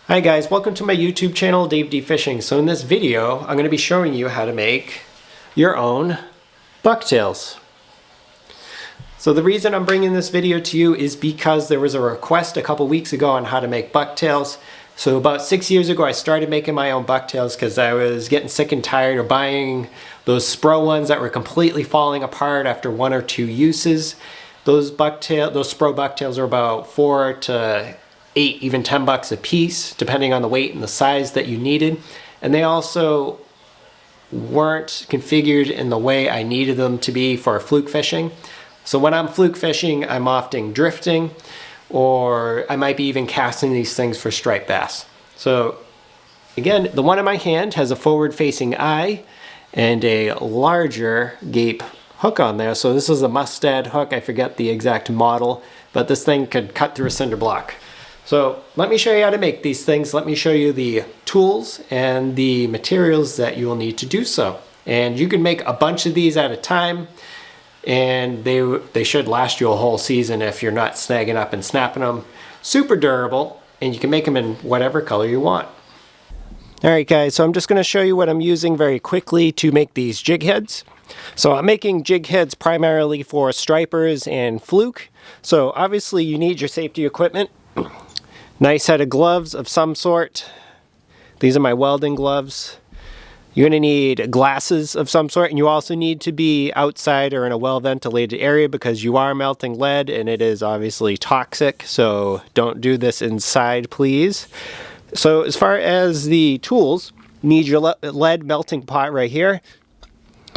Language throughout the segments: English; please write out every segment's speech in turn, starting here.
Hi guys, welcome to my YouTube channel, Dave D Fishing. So in this video, I'm going to be showing you how to make your own bucktails. So the reason I'm bringing this video to you is because there was a request a couple weeks ago on how to make bucktails. So about 6 years ago, I started making my own bucktails because I was getting sick and tired of buying those Spro ones that were completely falling apart after 1 or 2 uses. Those Spro bucktails are about 4 to 8, even 10 bucks a piece, depending on the weight and the size that you needed. And they also weren't configured in the way I needed them to be for fluke fishing. So when I'm fluke fishing, I'm often drifting, or I might be even casting these things for striped bass. So again, the one in my hand has a forward-facing eye and a larger gape hook on there. So this is a Mustad hook. I forget the exact model, but this thing could cut through a cinder block. So let me show you how to make these things. Let me show you the tools and the materials that you will need to do so. And you can make a bunch of these at a time, and they should last you a whole season if you're not snagging up and snapping them. Super durable, and you can make them in whatever color you want. Alright guys, so I'm just going to show you what I'm using very quickly to make these jig heads. So I'm making jig heads primarily for stripers and fluke. So obviously you need your safety equipment. Nice set of gloves of some sort. These are my welding gloves. You're going to need glasses of some sort, and you also need to be outside or in a well-ventilated area because you are melting lead and it is obviously toxic, so don't do this inside, please. So as far as the tools, you need your lead melting pot right here.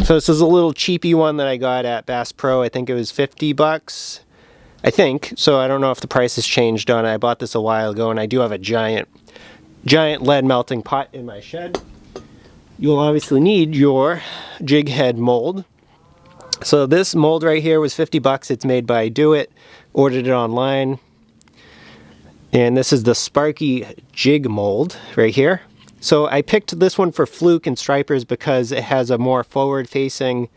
So this is a little cheapy one that I got at Bass Pro. I think it was 50 bucks. I think, so I don't know if the price has changed on it. I bought this a while ago, and I do have a giant lead melting pot in my shed. You'll obviously need your jig head mold. So this mold right here was 50 bucks. It's made by Do It. Ordered it online. And this is the Sparky jig mold right here. So I picked this one for fluke and stripers because it has a more forward-facing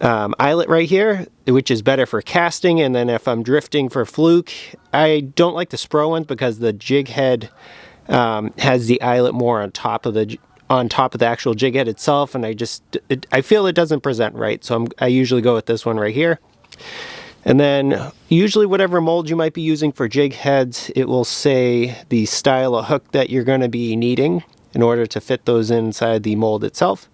eyelet right here, which is better for casting. And then if I'm drifting for fluke, I don't like the Spro ones because the jig head has the eyelet more on top of the actual jig head itself, and I feel it doesn't present right. So I usually go with this one right here. And then usually whatever mold you might be using for jig heads, it will say the style of hook that you're going to be needing in order to fit those inside the mold itself.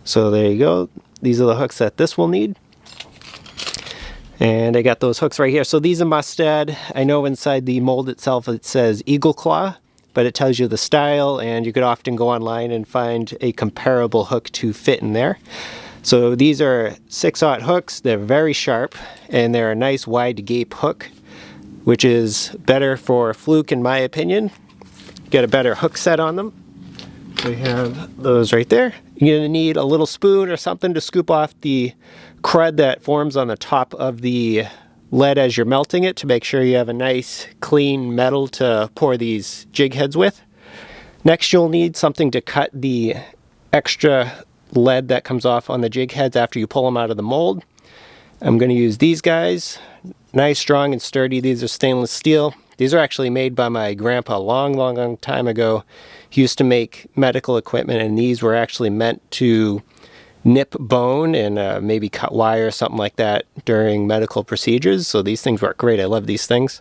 So there you go. These are the hooks that this will need. And I got those hooks right here. So these are Mustad. I know inside the mold itself it says Eagle Claw, but it tells you the style, and you could often go online and find a comparable hook to fit in there. So these are 6/0 hooks. They're very sharp, and they're a nice wide gape hook, which is better for fluke in my opinion. Get a better hook set on them. We have those right there. You're going to need a little spoon or something to scoop off the crud that forms on the top of the lead as you're melting it to make sure you have a nice clean metal to pour these jig heads with. Next, you'll need something to cut the extra lead that comes off on the jig heads after you pull them out of the mold. I'm going to use these guys. Nice, strong, and sturdy. These are stainless steel. These are actually made by my grandpa a long time ago. He used to make medical equipment, and these were actually meant to nip bone and maybe cut wire or something like that during medical procedures. So these things work great. I love these things.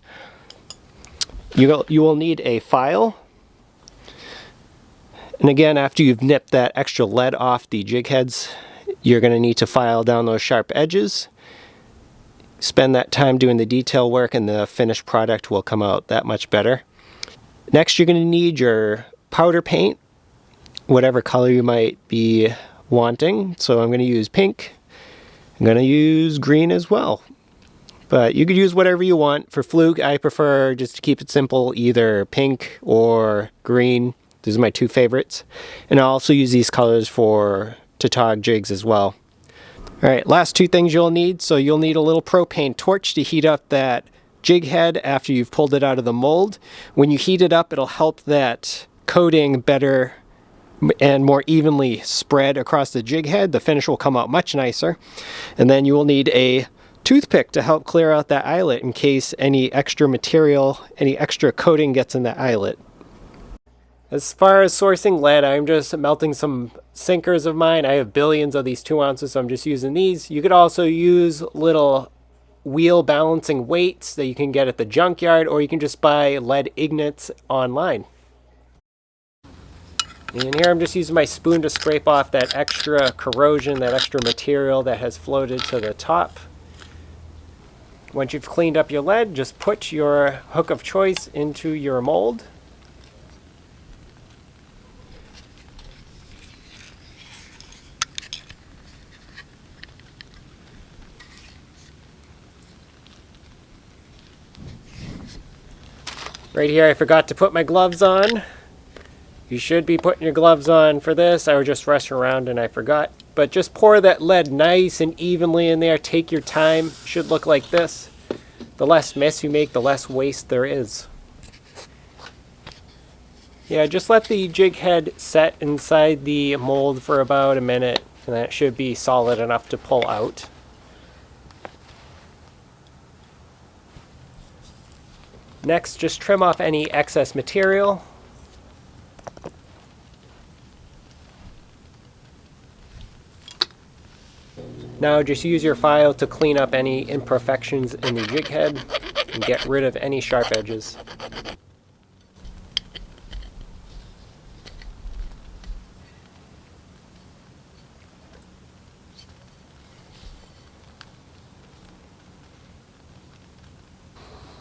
You will need a file. And again, after you've nipped that extra lead off the jig heads, you're going to need to file down those sharp edges. Spend that time doing the detail work, and the finished product will come out that much better. Next, you're going to need your powder paint, whatever color you might be wanting. So I'm going to use pink. I'm going to use green as well. But you could use whatever you want. For fluke, I prefer just to keep it simple, either pink or green. These are my two favorites. And I'll also use these colors for tautog jigs as well. Alright, last two things you'll need. So you'll need a little propane torch to heat up that jig head after you've pulled it out of the mold. When you heat it up, it'll help that coating better and more evenly spread across the jig head. The finish will come out much nicer. And then you will need a toothpick to help clear out that eyelet in case any extra material, any extra coating gets in that eyelet. As far as sourcing lead, I'm just melting some sinkers of mine. I have billions of these 2 ounces, so I'm just using these. You could also use little wheel balancing weights that you can get at the junkyard, or you can just buy lead ingots online. And here I'm just using my spoon to scrape off that extra corrosion, that extra material that has floated to the top. Once you've cleaned up your lead, just put your hook of choice into your mold. Right here I forgot to put my gloves on. You should be putting your gloves on for this. I was just rushing around and I forgot. But just pour that lead nice and evenly in there. Take your time. Should look like this. The less mess you make, the less waste there is. Yeah, just let the jig head set inside the mold for about a minute, and then it should be solid enough to pull out. Next, just trim off any excess material. Now just use your file to clean up any imperfections in the jig head and get rid of any sharp edges.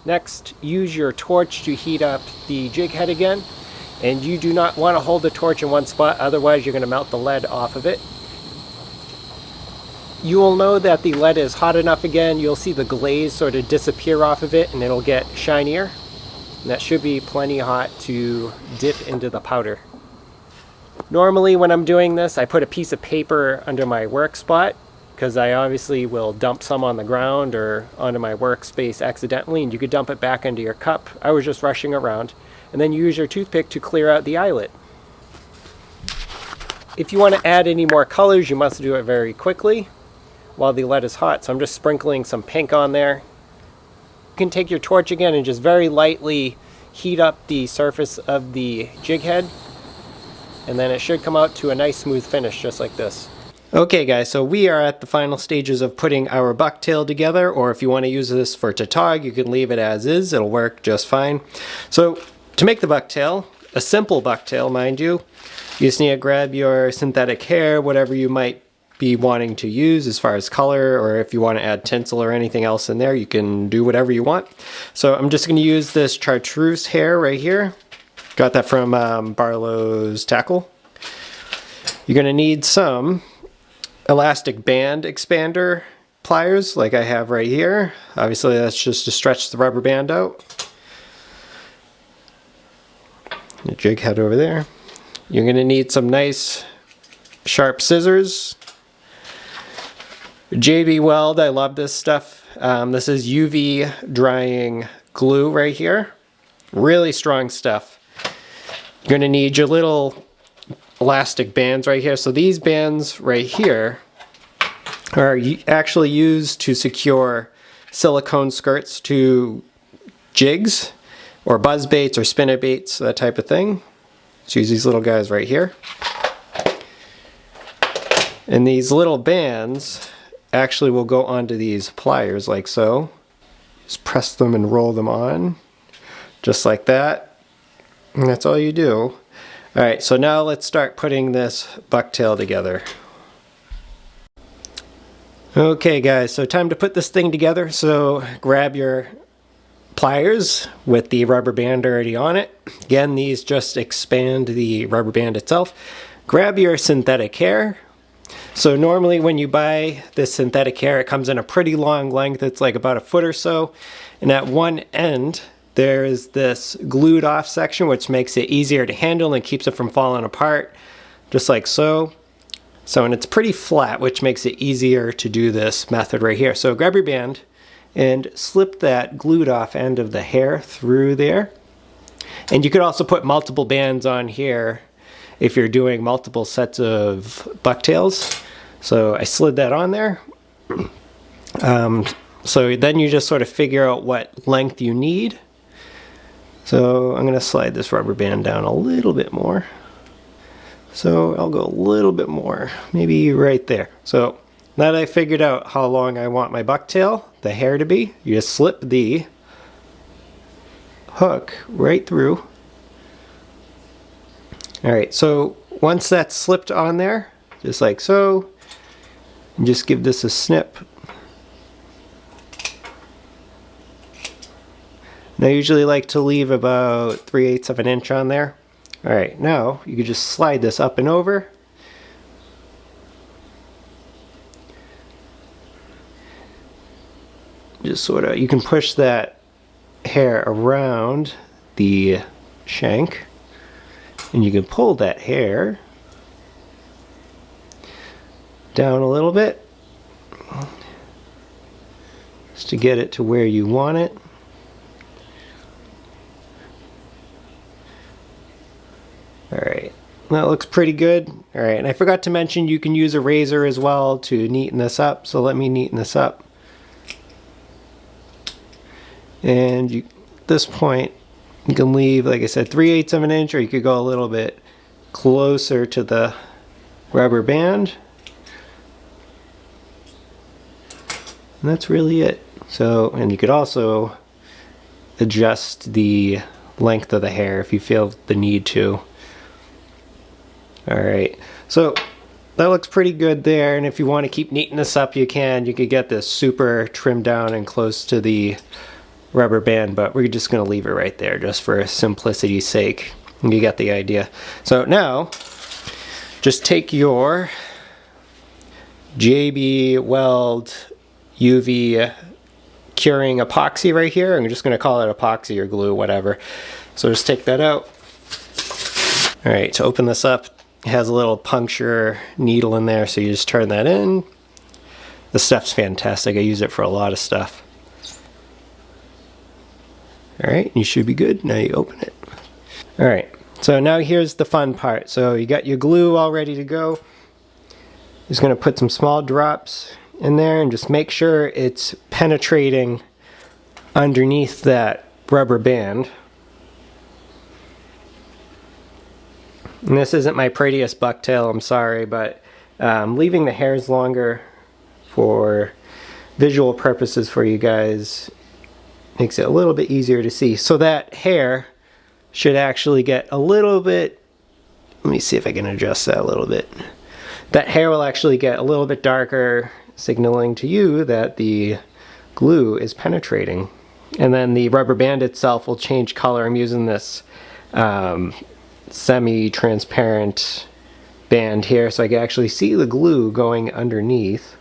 Next, use your torch to heat up the jig head again, and you do not want to hold the torch in one spot, otherwise you're going to melt the lead off of it. You will know that the lead is hot enough again. You'll see the glaze sort of disappear off of it and it'll get shinier. And that should be plenty hot to dip into the powder. Normally when I'm doing this, I put a piece of paper under my work spot because I obviously will dump some on the ground or onto my workspace accidentally, and you could dump it back into your cup. I was just rushing around. And then you use your toothpick to clear out the eyelet. If you want to add any more colors, you must do it very quickly while the lead is hot. So I'm just sprinkling some pink on there. You can take your torch again and just very lightly heat up the surface of the jig head, and then it should come out to a nice smooth finish just like this. Okay guys, so we are at the final stages of putting our bucktail together, or if you want to use this for tautog, you can leave it as is. It'll work just fine. So to make the bucktail, a simple bucktail mind you just need to grab your synthetic hair, whatever you might be wanting to use as far as color, or if you want to add tinsel or anything else in there, you can do whatever you want. So I'm just going to use this chartreuse hair right here. Got that from Barlow's Tackle. You're going to need some elastic band expander pliers like I have right here. Obviously that's just to stretch the rubber band out. The jig head over there. You're going to need some nice sharp scissors. JB Weld, I love this stuff. This is UV drying glue right here. Really strong stuff. You're going to need your little elastic bands right here. So these bands right here are actually used to secure silicone skirts to jigs or buzz baits or spinner baits, that type of thing. So use these little guys right here. And these little bands actually will go onto these pliers like so. Just press them and roll them on just like that, and that's all you do. Alright, so now let's start putting this bucktail together. Okay guys, so time to put this thing together. So grab your pliers with the rubber band already on it. Again, these just expand the rubber band itself. Grab your synthetic hair. So normally when you buy this synthetic hair, it comes in a pretty long length. It's like about a foot or so. And at one end, there is this glued off section, which makes it easier to handle and keeps it from falling apart, just like so. And it's pretty flat, which makes it easier to do this method right here. So grab your band and slip that glued off end of the hair through there. And you could also put multiple bands on here if you're doing multiple sets of bucktails. So I slid that on there. So then you just sort of figure out what length you need. So I'm going to slide this rubber band down a little bit more. So I'll go a little bit more, maybe right there. So now that I figured out how long I want my bucktail, the hair to be, you just slip the hook right through. Alright, so once that's slipped on there, just like so, and just give this a snip. And I usually like to leave about 3/8 of an inch on there. Alright, now you can just slide this up and over. Just sort of, you can push that hair around the shank, and you can pull that hair down a little bit just to get it to where you want it. Alright, that looks pretty good. Alright, and I forgot to mention you can use a razor as well to neaten this up, so let me neaten this up. And at this point, you can leave, like I said, 3/8 of an inch, or you could go a little bit closer to the rubber band. And that's really it. So, and you could also adjust the length of the hair if you feel the need to. Alright, so that looks pretty good there, and if you want to keep neatening this up, you can. You could get this super trimmed down and close to the rubber band, but we're just going to leave it right there just for simplicity's sake. You get the idea. So now, just take your JB Weld UV curing epoxy right here. I'm just going to call it epoxy or glue, whatever. So just take that out. Alright, to open this up, it has a little puncture needle in there, so you just turn that in. This stuff's fantastic. I use it for a lot of stuff. Alright, you should be good. Now you open it. Alright, so now here's the fun part. So you got your glue all ready to go. Just going to put some small drops in there and just make sure it's penetrating underneath that rubber band. And this isn't my prettiest bucktail, I'm sorry, but leaving the hairs longer for visual purposes for you guys makes it a little bit easier to see. So that hair should actually get a little bit, let me see if I can adjust that a little bit. That hair will actually get a little bit darker, signaling to you that the glue is penetrating. And then the rubber band itself will change color. I'm using this semi-transparent band here so I can actually see the glue going underneath.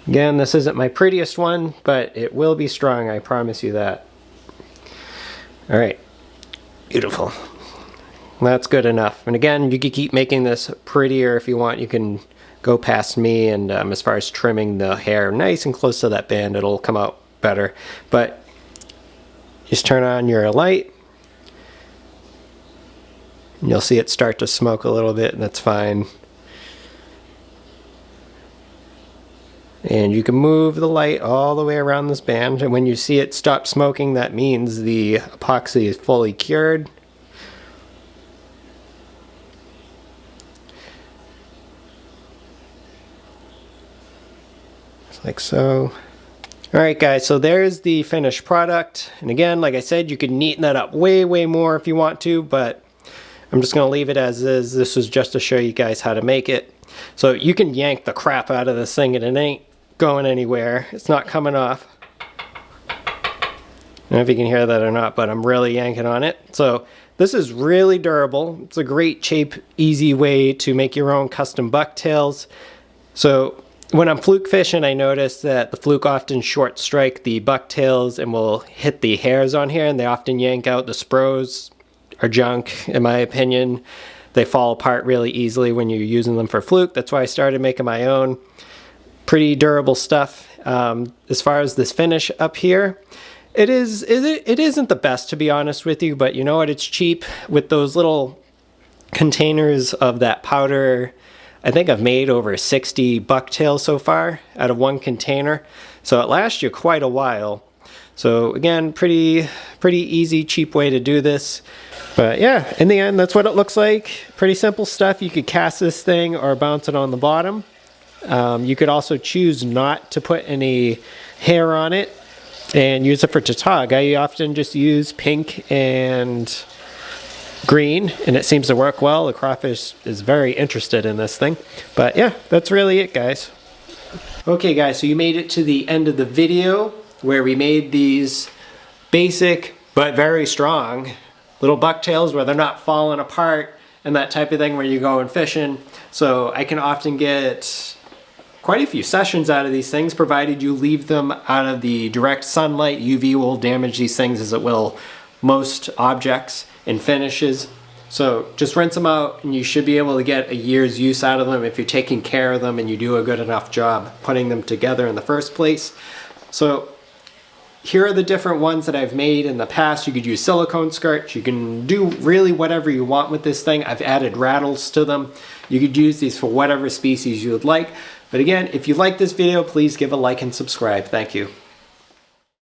Again, this isn't my prettiest one, but it will be strong, I promise you that. Alright, beautiful. That's good enough. And again, you can keep making this prettier if you want. You can go past me, and as far as trimming the hair nice and close to that band, it'll come out better. But just turn on your light, and you'll see it start to smoke a little bit, and that's fine. And you can move the light all the way around this band, and when you see it stop smoking, that means the epoxy is fully cured. Just like so. Alright guys, so there's the finished product. And again, like I said, you can neaten that up way more if you want to, but I'm just going to leave it as is. This was just to show you guys how to make it. So you can yank the crap out of this thing and it ain't going anywhere. It's not coming off. I don't know if you can hear that or not, but I'm really yanking on it. So this is really durable. It's a great, cheap, easy way to make your own custom bucktails. So when I'm fluke fishing, I notice that the fluke often short strike the bucktails and will hit the hairs on here, and they often yank out. The Spros are junk, in my opinion. They fall apart really easily when you're using them for fluke. That's why I started making my own. Pretty durable stuff. As far as this finish up here, it isn't the best, to be honest with you, but you know what? It's cheap with those little containers of that powder. I think I've made over 60 bucktails so far out of one container. So it lasts you quite a while. So again, pretty easy, cheap way to do this. But yeah, in the end, that's what it looks like. Pretty simple stuff. You could cast this thing or bounce it on the bottom. You could also choose not to put any hair on it and use it for tautog. I often just use pink and green, and it seems to work well. The crawfish is very interested in this thing. But yeah, that's really it, guys. Okay, guys, so you made it to the end of the video where we made these basic but very strong little bucktails where they're not falling apart and that type of thing where you're going fishing. So I can often get quite a few sessions out of these things, provided you leave them out of the direct sunlight. UV will damage these things as it will most objects and finishes. So just rinse them out and you should be able to get a year's use out of them if you're taking care of them and you do a good enough job putting them together in the first place. So here are the different ones that I've made in the past. You could use silicone skirts. You can do really whatever you want with this thing. I've added rattles to them. You could use these for whatever species you would like. But again, if you like this video, please give a like and subscribe. Thank you.